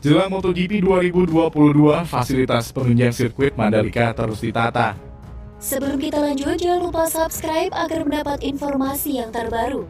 Jelang MotoGP 2022, fasilitas penunjang sirkuit Mandalika terus ditata. Sebelum kita lanjut, jangan lupa subscribe agar mendapat informasi yang terbaru.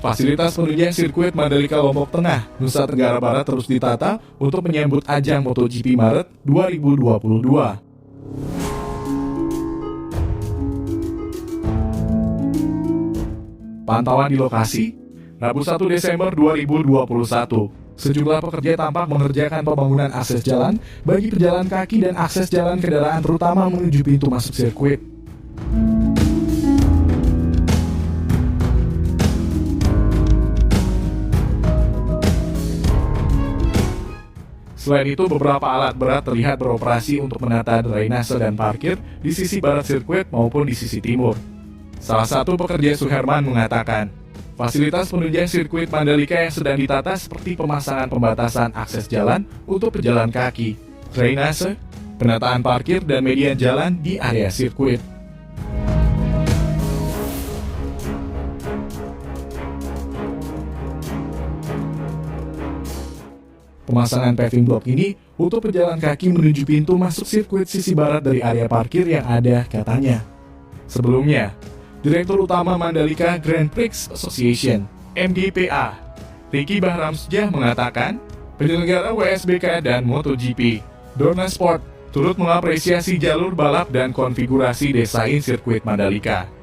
Fasilitas penunjang sirkuit Mandalika Lombok Tengah, Nusa Tenggara Barat terus ditata untuk menyambut ajang MotoGP Maret 2022. Pantauan di lokasi, Rabu 1 Desember 2021. Sejumlah pekerja tampak mengerjakan pembangunan akses jalan bagi pejalan kaki dan akses jalan kendaraan terutama menuju pintu masuk sirkuit. Selain itu, beberapa alat berat terlihat beroperasi untuk menata drainase dan parkir di sisi barat sirkuit maupun di sisi timur. Salah satu pekerja Suherman mengatakan, fasilitas penunjang sirkuit Mandalika yang sedang ditata seperti pemasangan pembatasan akses jalan untuk pejalan kaki, drainase, penataan parkir dan median jalan di area sirkuit. Pemasangan paving block ini untuk pejalan kaki menuju pintu masuk sirkuit sisi barat dari area parkir yang ada, katanya. Sebelumnya, Direktur Utama Mandalika Grand Prix Association, MGPA, Ricky Bahramsjah mengatakan, penyelenggara WSBK dan MotoGP, Dorna Sport, turut mengapresiasi jalur balap dan konfigurasi desain sirkuit Mandalika.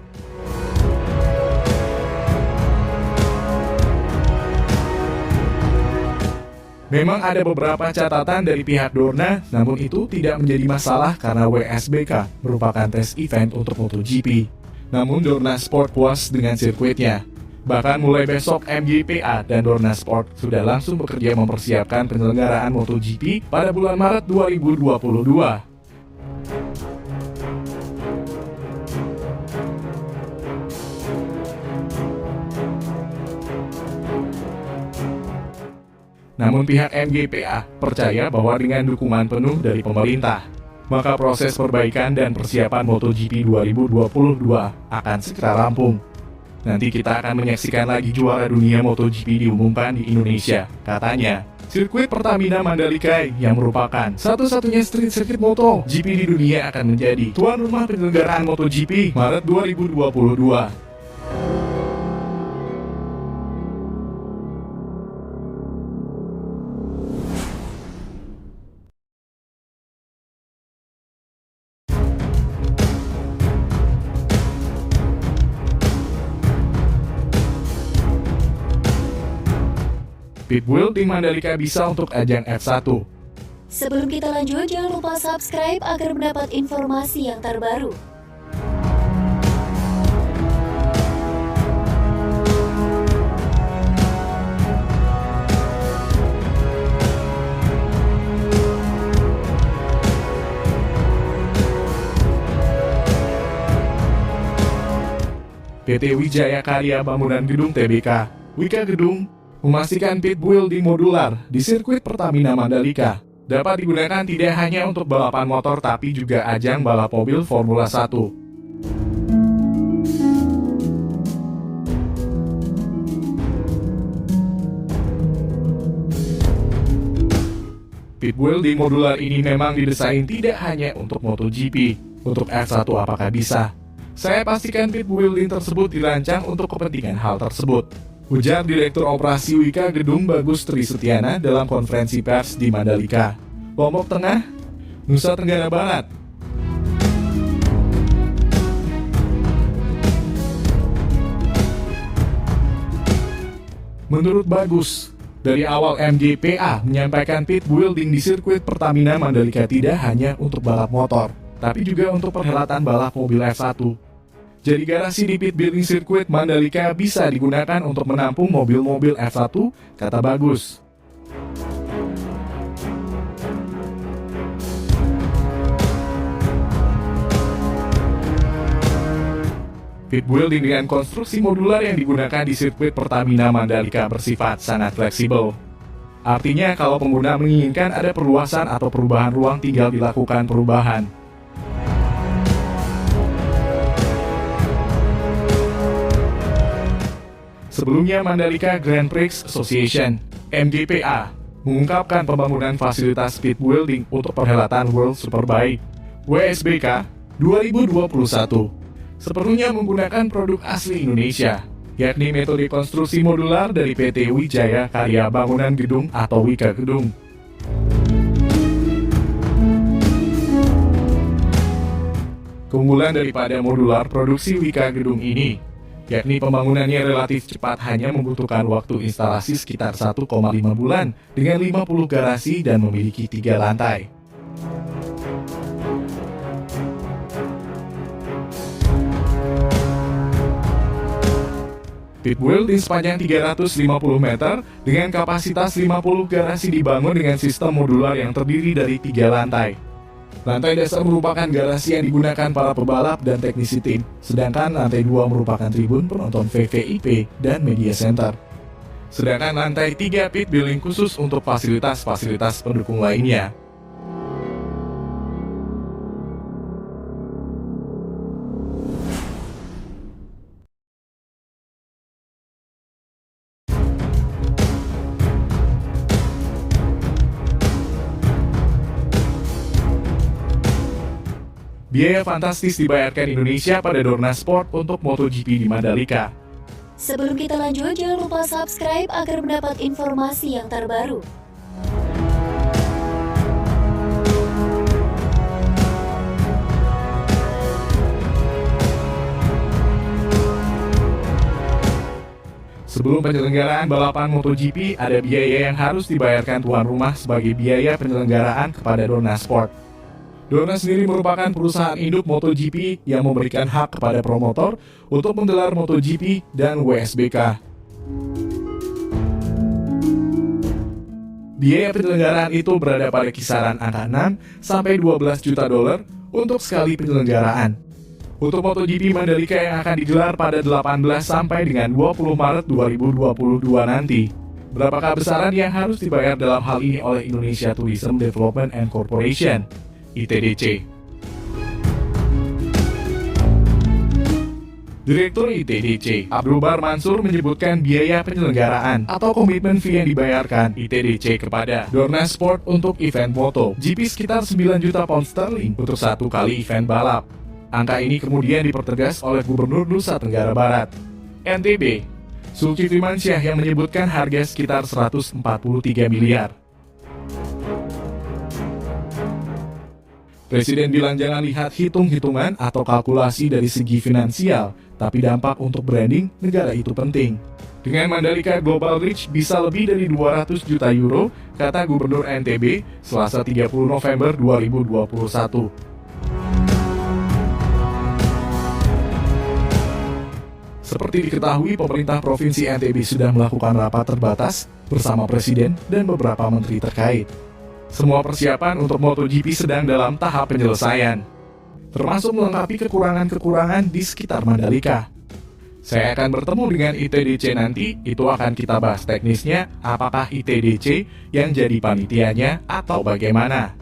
Memang ada beberapa catatan dari pihak Dorna, namun itu tidak menjadi masalah karena WSBK merupakan tes event untuk MotoGP. Namun Dorna Sport puas dengan sirkuitnya. Bahkan mulai besok MGPA dan Dorna Sport sudah langsung bekerja mempersiapkan penyelenggaraan MotoGP pada bulan Maret 2022. Namun pihak MGPA percaya bahwa dengan dukungan penuh dari pemerintah, maka proses perbaikan dan persiapan MotoGP 2022 akan segera rampung. Nanti kita akan menyaksikan lagi juara dunia MotoGP diumumkan di Indonesia, katanya. Sirkuit Pertamina Mandalika yang merupakan satu-satunya street circuit MotoGP di dunia akan menjadi tuan rumah penyelenggaraan MotoGP Maret 2022. Pitbull di Mandalika bisa untuk ajang F1. Sebelum kita lanjut, jangan lupa subscribe agar mendapat informasi yang terbaru. PT Wijaya Karya Bangunan Gedung Tbk, Wika Gedung, memastikan pit building modular di sirkuit Pertamina Mandalika dapat digunakan tidak hanya untuk balapan motor tapi juga ajang balap mobil Formula 1. Pit building modular ini memang didesain tidak hanya untuk MotoGP. Untuk F1 apakah bisa? Saya pastikan pit building tersebut dirancang untuk kepentingan hal tersebut, ujar Direktur Operasi Wika Gedung Bagus Tri Setiana dalam konferensi pers di Mandalika, Lombok Tengah, Nusa Tenggara Barat. Menurut Bagus, dari awal MGPA menyampaikan pit building di sirkuit Pertamina Mandalika tidak hanya untuk balap motor, tapi juga untuk perhelatan balap mobil F1. Jadi garasi di pit building sirkuit Mandalika bisa digunakan untuk menampung mobil-mobil F1, kata Bagus. Pit building dengan konstruksi modular yang digunakan di sirkuit Pertamina Mandalika bersifat sangat fleksibel. Artinya kalau pengguna menginginkan ada perluasan atau perubahan ruang, tinggal dilakukan perubahan. Sebelumnya, Mandalika Grand Prix Association (MGPA) mengungkapkan pembangunan fasilitas speed building untuk perhelatan World Superbike WSBK 2021 sepenuhnya menggunakan produk asli Indonesia, yakni metode konstruksi modular dari PT Wijaya Karya Bangunan Gedung atau Wika Gedung. Keunggulan daripada modular produksi Wika Gedung ini, yakni pembangunannya relatif cepat, hanya membutuhkan waktu instalasi sekitar 1,5 bulan dengan 50 garasi dan memiliki 3 lantai. Pit building sepanjang 350 meter dengan kapasitas 50 garasi dibangun dengan sistem modular yang terdiri dari 3 lantai. Lantai dasar merupakan garasi yang digunakan para pebalap dan teknisi tim, sedangkan lantai 2 merupakan tribun penonton VVIP dan media center. Sedangkan lantai 3 pit building khusus untuk fasilitas-fasilitas pendukung lainnya. Biaya fantastis dibayarkan Indonesia pada Dorna Sport untuk MotoGP di Mandalika. Sebelum kita lanjut, jangan lupa subscribe agar mendapat informasi yang terbaru. Sebelum penyelenggaraan balapan MotoGP, ada biaya yang harus dibayarkan tuan rumah sebagai biaya penyelenggaraan kepada Dorna Sport. Dorna sendiri merupakan perusahaan induk MotoGP yang memberikan hak kepada promotor untuk menggelar MotoGP dan WSBK. Biaya penyelenggaraan itu berada pada kisaran angka 6 sampai 12 juta dolar untuk sekali penyelenggaraan. Untuk MotoGP Mandalika yang akan digelar pada 18 sampai dengan 20 Maret 2022 nanti. Berapakah besaran yang harus dibayar dalam hal ini oleh Indonesia Tourism Development and Corporation (ITDC)? Direktur ITDC, Abdul Bar Mansur, menyebutkan biaya penyelenggaraan atau komitmen fee yang dibayarkan ITDC kepada Dorna Sport untuk event MotoGP sekitar 9 juta pound sterling untuk satu kali event balap. Angka ini kemudian dipertegas oleh Gubernur Nusa Tenggara Barat, NTB, Zulkifli Mansyah, yang menyebutkan harga sekitar 143 miliar. Presiden bilang jangan lihat hitung-hitungan atau kalkulasi dari segi finansial, tapi dampak untuk branding negara itu penting. Dengan Mandalika Global Reach bisa lebih dari 200 juta euro, kata Gubernur NTB, Selasa 30 November 2021. Seperti diketahui, pemerintah Provinsi NTB sudah melakukan rapat terbatas bersama Presiden dan beberapa menteri terkait. Semua persiapan untuk MotoGP sedang dalam tahap penyelesaian, termasuk melengkapi kekurangan-kekurangan di sekitar Mandalika. Saya akan bertemu dengan ITDC nanti, itu akan kita bahas teknisnya, apakah ITDC yang jadi panitianya atau bagaimana.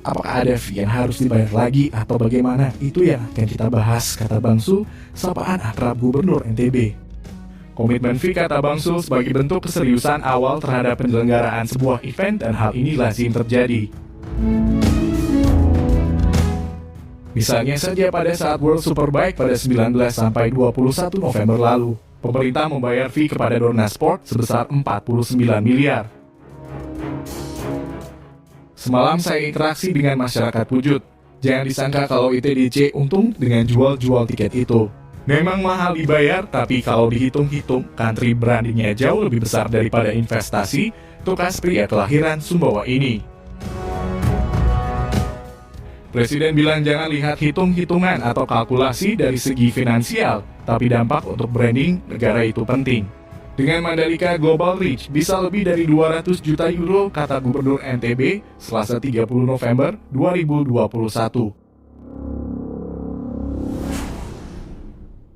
Apakah ada fee yang harus dibayar lagi atau bagaimana, itu yang akan kita bahas, kata Bang Sul, sapaan akrab Gubernur NTB. Komitmen fee, kata Bang Sul, sebagai bentuk keseriusan awal terhadap penyelenggaraan sebuah event, dan hal ini lazim terjadi. Misalnya saja pada saat World Superbike pada 19 sampai 21 November lalu, pemerintah membayar fee kepada Dorna Sport sebesar 49 miliar. Semalam saya interaksi dengan masyarakat Pujut. Jangan disangka kalau ITDC untung dengan jual-jual tiket itu. Memang mahal dibayar, tapi kalau dihitung-hitung, country brandingnya jauh lebih besar daripada investasi tukas pria kelahiran Sumbawa ini. Presiden bilang jangan lihat hitung-hitungan atau kalkulasi dari segi finansial, tapi dampak untuk branding negara itu penting. Dengan Mandalika Global Reach bisa lebih dari 200 juta euro, kata Gubernur NTB, Selasa 30 November 2021.